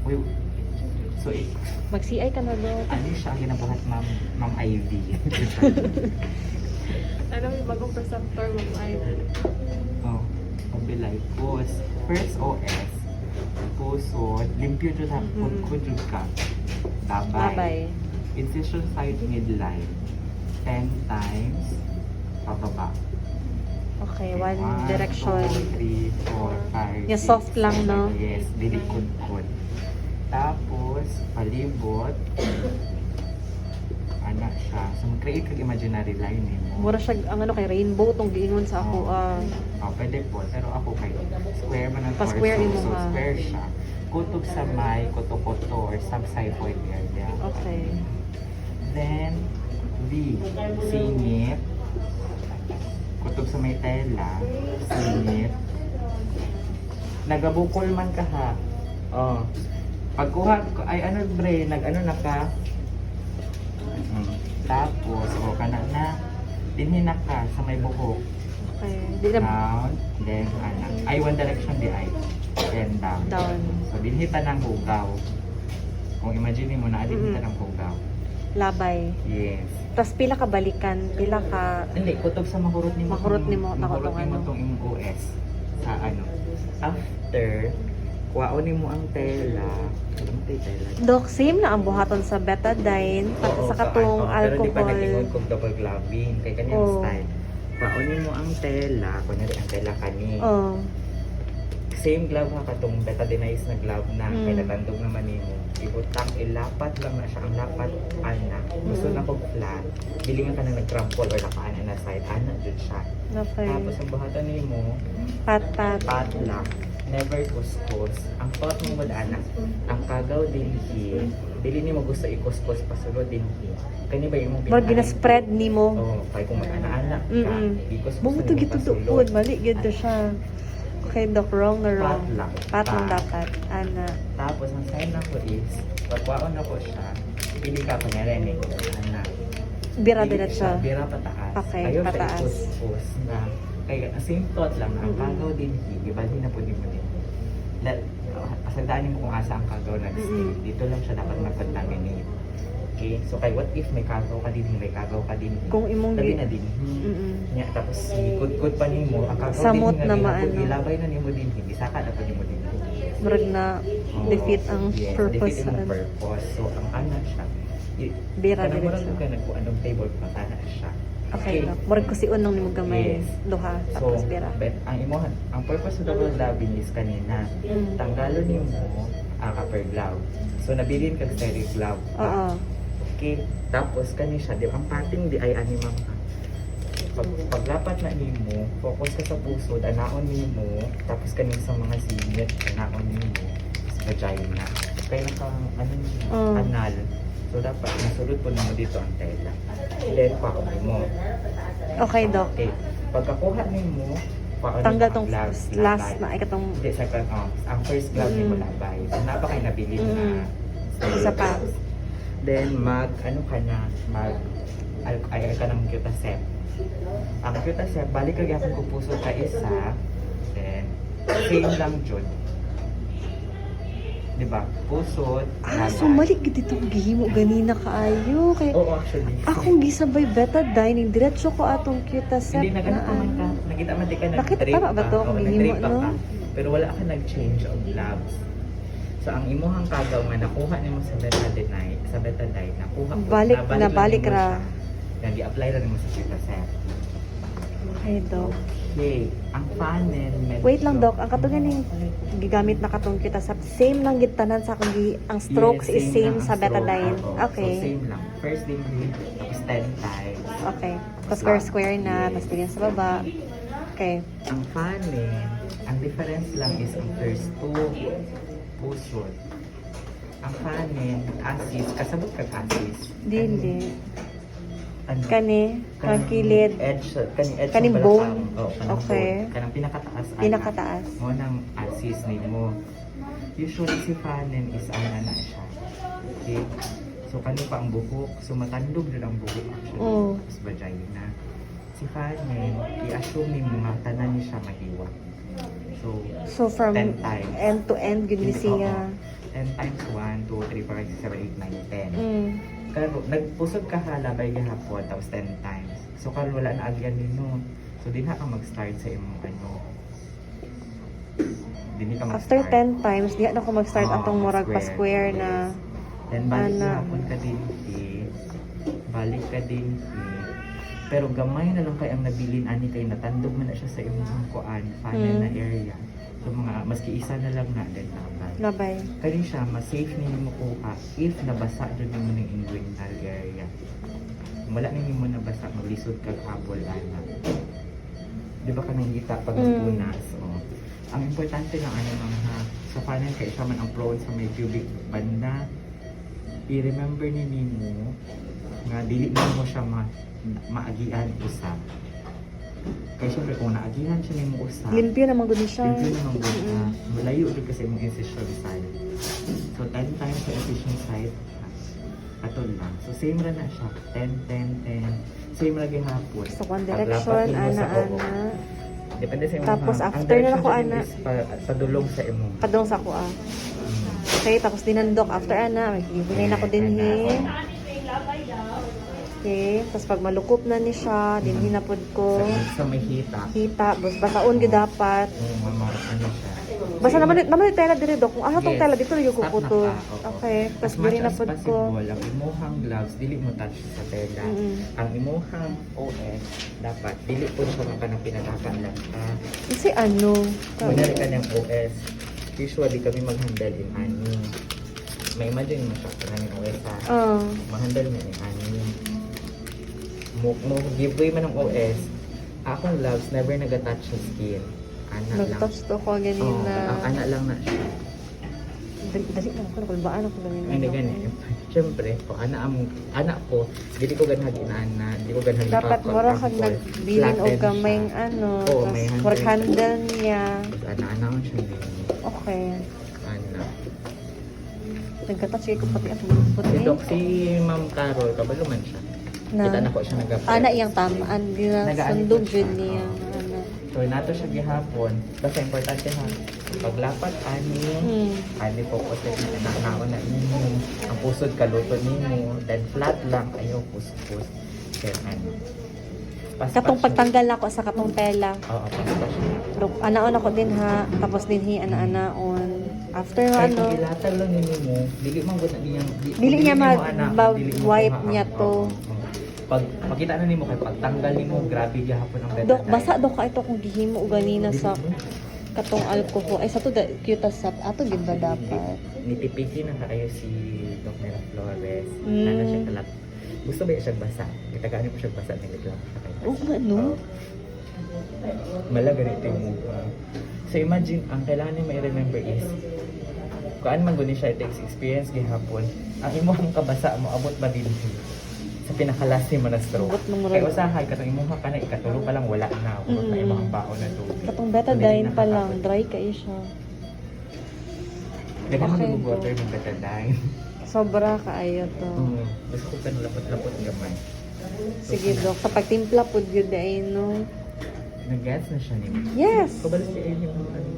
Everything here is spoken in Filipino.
Uy, so, Mag-CI ka na, Dok. ano siya ang ginabuhat, Ma'am Ivy? Ano yung bagong preceptor mo ay Oh, pabilay. First OS. Pusod, limpyo dyan ha. Kudkudyo ka. Tabay. Babay. Incision side midline. 10 times. Pababa. Okay, one direction. 2, 3, 4, 5, Yung soft lang, no? Yes, dili kudkod. Tapos, palibot. Anak siya. So, mag-create kag imaginary line mo. Mura siya, ang ano kay rainbow, tong giingon sa ako. Pwede po. Pero ako kay square man ang Pa-square torso. mo, So, ha? square siya. Kutob sa may, koto-koto, or subxiphoid area. Okay. Then, V. Singit. Kutob sa may tela. Singit. Nagabukol man ka ha. Oh. Pagkuha ko, ay ano bre, nag-ano na ka. Tapos, kana na. Dinhin na ka sa may buhok. Okay. Di na, Down, then anak. Ay, one direction di ay. Then down. down. So, dinhita ng hugaw. Kung imagine mo na, dinhita ng hugaw. Labay. Yes. Tapos pila ka balikan, pila ka... Hindi, kutob sa mahurot ni mo. Mahurot ni mo, Mahurot ni mo ano. itong imong OS. Sa ano. After, kuwaon ni mo ang tela. Ano mo tayo tela? Dok, same na ang buhaton sa betadine, pati sa katong Pero di pa alcohol. nag-ingon kong double gloving. Kaya kanyang Oh. style. Kuwaon mo ang tela. Kunyari ang tela kani. Oh. Same glove ha katong betadinized na glove na kay natandog naman nimo. Ibutang ilapat lang na siya ang lapat ana. Gusto na kog flat. Bilingan ka na nag-crumple or nakaana na side ana jud siya. Okay. Tapos ang buhatan nimo Pat-pat. patla. Never kuskus. Ang thought mo gud ana. Ang kagaw dinhi. Dili nimo gusto ikuskus pasulod dinhi. Kani ba imong Murag gina-spread nimo. Oh, kay kung mag-ana-ana ka. Ikuskus Bumo to gito doon, mali gid to siya. Okay, Dok, wrong na wrong. Pat lang. Pat lang Pat. dapat. Ana. Tapos, ang sign ako is, pagwaon ako siya, pili ka kanyari ni ana. Bira Pili din siya. Bira pataas. Okay, Ayaw pataas. siya ipus-pus na. Kaya, same thought lang, ang kagaw din, ibali na po din mo din. Pasagdaan mo kung asa ang kagaw nag-stay. Dito lang siya dapat mag-contaminate. Okay? So, kay what if may kagaw ka din, may kagaw ka din. Kung imong Labi gi- na din. Mm-mm. Nya, tapos, ikod-kod pa nimo, ang kagaw Samot din na nga maano. ilabay na nimo din, hindi saka na pa nimo din. Murag na defeat ang Yes, purpose defeat sa ang ano. purpose. So, ang ana siya, Bira kanang din murag siya. ka nagkuanong table, patana siya. Okay, Dok. Murag ko si unong nimo gamay. Yes. Duha. So, Tapos bira. but ang imuhan, ang purpose sa double gloving is kanina, tanggalon niyo mo ang upper glove. So, nabilin kag stereo glove. Oo. Okay, tapos kani siya, di ang pating di ay animam ka. Paglapat na nimo, focus ka sa puso, anaon nimo, tapos kani sa mga singit, anaon nimo, sa vagina. Kaya naka, ano niya, anal. So, dapat nasulod po nimo dito ang tela. Then, paon mo. Okay, Dok. Okay, pagkakuha nimo, paon Tanggal mo tong ang gloves, last labay. na ay katong Hindi, second, ang first glove nimo labay. So, napakay nabilin na. Isa pa. Then, ano ka na, ay ka ng Cutacep. Ang Cutacep, balik ka gyapon kung puso ka isa, then, same lang jud. Diba? Pusod, so mali gid itong gihimo ganina kaayo kay Oo, actually. akong gisabay betadine diretso ko atong Cutacep Hindi na ganito man ka. Nakita man di ka Nakita nag-drape tama ba to? Oo, Gihimo, nag-drape no? ka. Pero wala ka nag-change of gloves. So, ang imuhang kagaw nga nakuha nimo sa betadine, nakuha ko. Nabalik ra. Nag-i-apply ra nimo sa Cutacep. Okay, Dok. Okay, ang funnel medyo... Wait lang, Dok. Ang katong ganing gigamit na katong Cutacep, same lang gid tanan sa akong ang strokes Yes, is same lang sa ang betadine. stroke. Oo. Okay. So, same lang. First degree, tapos 10 times. Okay. Tapos square na, tapos tingin sa baba. Okay. Ang funnel, ang difference lang is ang first two pusod. Ang funnel, asis, kasabot kag asis. Dili. Ano? Kani, kang kilid. Edge, edge Kaning ng bone? balakang. Oo, kanang Okay. bone. Kanang pinakataas. Pinakataas. Mo nang asis ni mo. Usually si funnel is ana na siya. Okay? So, kani pa ang buhok. So, matandog din ang buhok actually. Oh. Tapos vagina. Si funnel, i-assume ni mo nga tanan ni siya mahiwa. So, So from 10 times. end to end gid ni siya. 10 10 times 1, 2, 3, 4, 5, 6, 7, 8, 9, 10. Karo, nagpusod ka halabay gihapon, tapos 10 times. So, karo wala na agyan nino. So, di na ka mag-start sa imong ano. Di ka mag-start. After 10 times, di na ako mag-start Oo, atong murag pa square yes. na. Then, balik Ana. gihapon ka din, balik ka din, pero gamay na lang kay ang nabilin ani kay natandog man na siya sa imong kuan, funnel na area. So, mga, maski isa na lang na, then labay. Labay. Kani siya, mas-safe ninyo makuha if nabasa dyan mo ng inguinal area. Kung wala ninyo mo nabasa, maglisod ka habol ana. Di ba ka nangita pag nagpunas? Oh. Ang importante lang ano mga sa funnel kay siya man ang prone sa may pubic banda. I-remember ninyo nga dili mo siya maagian usa. Kaya syempre kung naagihan siya nimo usa, Limpyo naman gud siya. limpyo naman gud siya. Malayo din kasi mong incision side. So 10 times sa incision side, atol lang. So same ra na siya. 10, 10, 10. Same ra gihapon. Sa one Paglapat direction, nimo sa oo. ana. Depende sa imong Tapos ang after na direction ako, sa ana. is padulong sa imong. Padong sa ko Okay, tapos dinandok after ana, may gibunay na ko din he. Okay, tapos pag malukop na ni siya, din hinapod ko. Sa may hita. Hita, bataon gyud dapat. Ano siya. Basta naman yung tela dire dok. Kung ano tong Yes. tela dito yung Stop kukuto. na ka, oo. Okay, tapos As much diri na as pod ko. possible, ang imuhang gloves, dili mo touch sa tela. Ang imuhang OS, dapat, dili po siya mga pinadakan lang. Kasi ano? Kunyari ka ng OS, usually kami mag-handle in ani. May imagine mo siya, kung yung OS ha. Ma-handle mo in ani. Mo giveaway man ng OS, akong gloves never nag-attach sa skin. Ana lang. Nag-touch to ko Oo, ganina. ang ana lang na siya. Dali na ako, kulbaan ako ganina. Hindi gani. Siyempre, kung anak ko, dili ko ganhag inaana, dili ko ganhag Dapat mura kag nagbilin og gamayng ano, Oo, tapos may handle. work handle niya. Ana ko siya din. Okay. Ana. Nagka-touch ko pati ako Si puti. Doc, si Ma'am Carol, kabalo man siya. Kita na ko siya nag-apply. Ana iyang tamaan gina Nag-aani sundog po siya, jud niya oo. ano. So, nato siya gihapon. Basta importante ha. Paglapat, ani. Ani po ko sa inakaon na inyo. Ang pusod kaluto ninyo. Then flat lang. Ayaw, pus-pus. Then ano. Katong pagtanggal ako sa katong tela. Oo, paspas siya. Look, anaon ako din ha. Tapos din hi ana-anaon. After Kahit ano, kung ilatal lang ninyo mo, dili man gud na niya. Dili niya mo, anak, dili mo wipe kuhaan. niya to. Oo. Pag makita na nimo kay pagtanggal nimo, grabe gihapon ang Dok, basa dok ka ito kung gihimo og ganina sa katong alcohol. Ay sa to da cute sa ato gid ba dapat? Nitipiki na kayo si Doc Mera Flores. Mm. Nana siya kalap. Gusto ba siya basa? Kitagaan ko siya basa ng lang. Oo nga no. Mala ganito yung mukha. So imagine, ang kailangan niyo may remember is kuan man guni siya, it takes experience gihapon. Ang imuhang kabasa mo abot ba din sa pinakalas ni mo na stroke. Abot ng Kaya murag. usahay katong imuha ka na ikatulo pa lang wala na. Abot na imong baon na to. Katong betadine pa lang, dry kay siya. Dagan mo Okay, yung water ng betadine. Sobra kaayo to. Gusto ko ka lapot-lapot gamay. Sige dok, sa pagtimpla pud gyud ay no. Nag-gets na siya niyo. Yes. Kabalo siya yung ano.